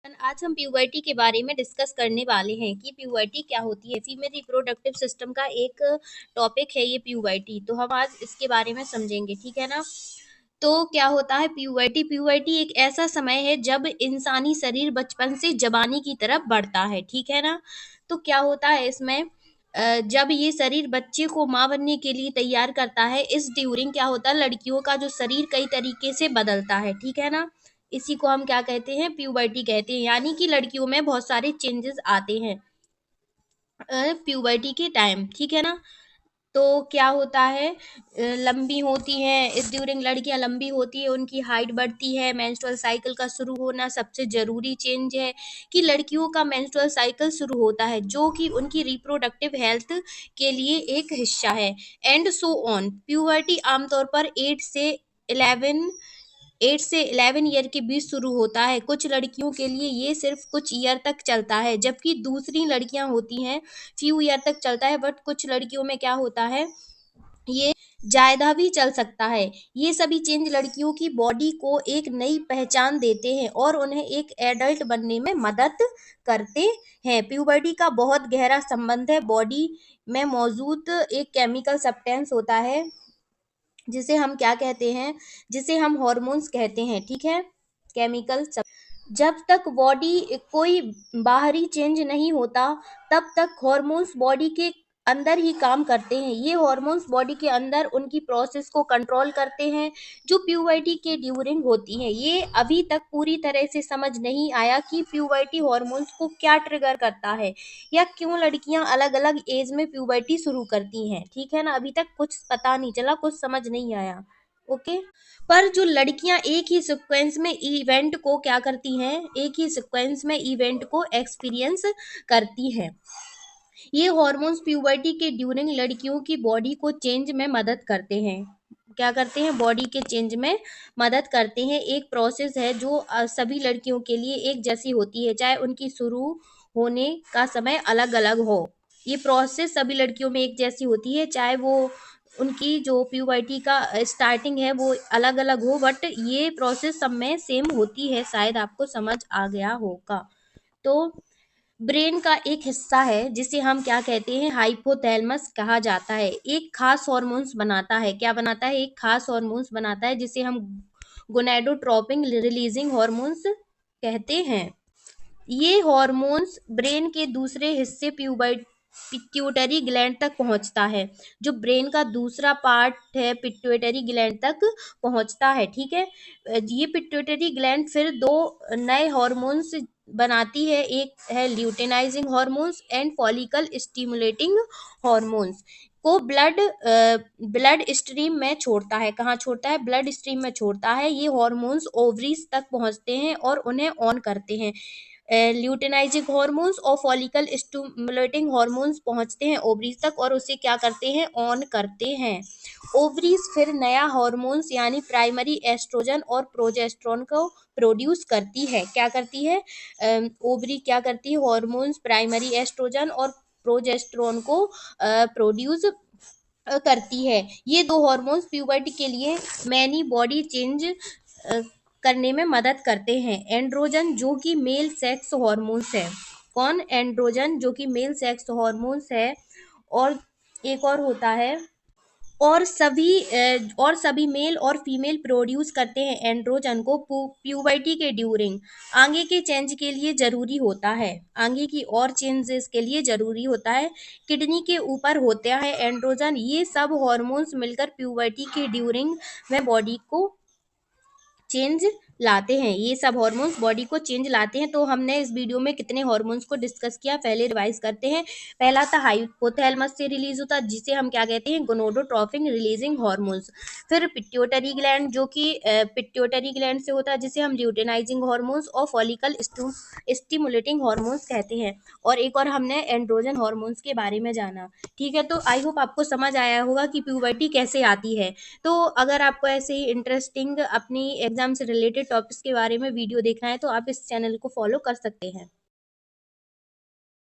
आज हम प्यूबर्टी के बारे में डिस्कस करने वाले हैं कि प्यूबर्टी क्या होती है। फीमेल रिप्रोडक्टिव सिस्टम का एक टॉपिक है ये प्यूबर्टी। तो हम आज इसके बारे में समझेंगे, ठीक है ना। तो क्या होता है प्यूबर्टी? प्यूबर्टी एक ऐसा समय है जब इंसानी शरीर बचपन से जवानी की तरफ बढ़ता है, ठीक है ना। तो क्या होता है इसमें, जब ये शरीर बच्चे को माँ बनने के लिए तैयार करता है, इस ड्यूरिंग क्या होता है, लड़कियों का जो शरीर कई तरीके से बदलता है, ठीक है ना। इसी को हम क्या कहते हैं, प्यूबर्टी कहते हैं। यानी कि लड़कियों में बहुत सारे चेंजेस आते हैं प्यूबर्टी के टाइम, ठीक है ना। तो क्या होता है, लंबी होती हैं इस ड्यूरिंग, लड़कियां लंबी होती है, उनकी हाइट बढ़ती है। मेंस्ट्रुअल साइकिल का शुरू होना सबसे जरूरी चेंज है कि लड़कियों का मेंस्ट्रुअल साइकिल शुरू होता है, जो कि उनकी रिप्रोडक्टिव हेल्थ के लिए एक हिस्सा है। And so on. प्यूबर्टी आमतौर पर 8 से 11 ईयर के बीच शुरू होता है। कुछ लड़कियों के लिए ये सिर्फ कुछ ईयर तक चलता है, जबकि दूसरी लड़कियां होती हैं फ्यू ईयर तक चलता है। बट कुछ लड़कियों में क्या होता है, ये ज्यादा भी चल सकता है। ये सभी चेंज लड़कियों की बॉडी को एक नई पहचान देते हैं और उन्हें एक एडल्ट बनने में मदद करते हैं। प्यूबर्टी का बहुत गहरा संबंध है बॉडी में मौजूद एक केमिकल सब्सटेंस होता है, जिसे हम क्या कहते हैं, जिसे हम हॉर्मोन्स कहते हैं, ठीक है। केमिकल जब तक बॉडी कोई बाहरी चेंज नहीं होता, तब तक हॉर्मोन्स बॉडी के अंदर ही काम करते हैं। ये हॉर्मोन्स बॉडी के अंदर उनकी प्रोसेस को कंट्रोल करते हैं, जो प्यूबर्टी के ड्यूरिंग होती है। ये अभी तक पूरी तरह से समझ नहीं आया कि प्यूबर्टी हॉर्मोन्स को क्या ट्रिगर करता है, या क्यों लड़कियां अलग अलग एज में प्यूबर्टी शुरू करती हैं, ठीक है ना। अभी तक कुछ पता नहीं चला, कुछ समझ नहीं आया, ओके। पर जो लड़कियां एक ही सीक्वेंस में इवेंट को क्या करती हैं, एक ही सीक्वेंस में इवेंट को एक्सपीरियंस करती हैं। ये हॉर्मोन्स प्यूबर्टी के ड्यूरिंग लड़कियों की बॉडी को चेंज में मदद करते हैं। क्या करते हैं, बॉडी के चेंज में मदद करते हैं। एक प्रोसेस है जो सभी लड़कियों के लिए एक जैसी होती है, चाहे उनकी शुरू होने का समय अलग अलग हो। ये प्रोसेस सभी लड़कियों में एक जैसी होती है, चाहे वो उनकी जो प्यूबर्टी का स्टार्टिंग है वो अलग अलग हो, बट ये प्रोसेस सब में सेम होती है। शायद आपको समझ आ गया होगा। तो ब्रेन का एक हिस्सा है जिसे हम क्या कहते हैं, हाइपोथैलेमस कहा जाता है। एक खास हॉर्मोन्स बनाता है, क्या बनाता है, एक खास हॉर्मोन्स बनाता है जिसे हम गोनेडोट्रोपिन रिलीजिंग हॉर्मोन्स कहते हैं। ये हॉर्मोन्स ब्रेन के दूसरे हिस्से पिट्यूटरी ग्लैंड तक पहुंचता है। जो ब्रेन का दूसरा पार्ट है पिट्यूटरी ग्लैंड तक पहुंचता है, ठीक है। ये पिट्यूटरी ग्लैंड फिर दो नए हॉर्मोन्स बनाती है, एक है luteinising hormones and follicle stimulating hormones को ब्लड स्ट्रीम में छोड़ता है। कहाँ छोड़ता है, ब्लड स्ट्रीम में छोड़ता है। ये हॉर्मोन्स ओवरीज तक पहुंचते हैं और उन्हें ऑन करते हैं। ल्यूटेनाइजिंग हॉर्मोन्स और फॉलिकल स्टिमुलेटिंग हॉर्मोन्स पहुंचते हैं ओवरीज तक और उसे क्या करते हैं, ऑन करते हैं। ओवरीज फिर नया हॉर्मोन्स यानी प्राइमरी एस्ट्रोजन और प्रोजेस्टेरोन को प्रोड्यूस करती है। क्या करती है, ओवरी क्या करती है, हॉर्मोन्स प्राइमरी एस्ट्रोजन और प्रोजेस्टेरोन को प्रोड्यूस करती है। ये दो हॉर्मोन्स प्यूबर्टी के लिए मैनी बॉडी चेंज करने में मदद करते हैं। एंड्रोजन जो कि मेल सेक्स हॉर्मोन्स है, कौन, एंड्रोजन जो कि मेल सेक्स हॉर्मोन्स है। और एक और होता है, और सभी मेल और फीमेल प्रोड्यूस करते हैं एंड्रोजन को प्यूबर्टी के ड्यूरिंग। आगे के चेंज के लिए जरूरी होता है, आगे की और चेंजेस के लिए जरूरी होता है। किडनी के ऊपर होता है एंड्रोजन। ये सब हॉर्मोन्स मिलकर प्यूबर्टी के ड्यूरिंग में बॉडी को चेंज लाते हैं। ये सब हार्मोन्स बॉडी को चेंज लाते हैं। तो हमने इस वीडियो में कितने हार्मोन्स को डिस्कस किया, पहले रिवाइज करते हैं। पहला था हाइपोथैलेमस से रिलीज होता है, जिसे हम क्या कहते हैं, गोनोडोट्रोपिन रिलीजिंग हार्मोन्स। फिर पिट्यूटरी ग्लैंड जो कि पिट्यूटरी ग्लैंड से होता है, जिसे हम ल्यूटेनाइजिंग हार्मोन्स और फॉलिकल स्टिमुलेटिंग हार्मोन्स कहते हैं। और एक और हमने एंड्रोजन हार्मोन्स के बारे में जाना, ठीक है। तो आई होप आपको समझ आया होगा कि प्यूबर्टी कैसे आती है। तो अगर आपको ऐसे ही इंटरेस्टिंग अपनी एग्जाम से रिलेटेड टॉपिक्स के बारे में वीडियो देखना है, तो आप इस चैनल को फॉलो कर सकते हैं।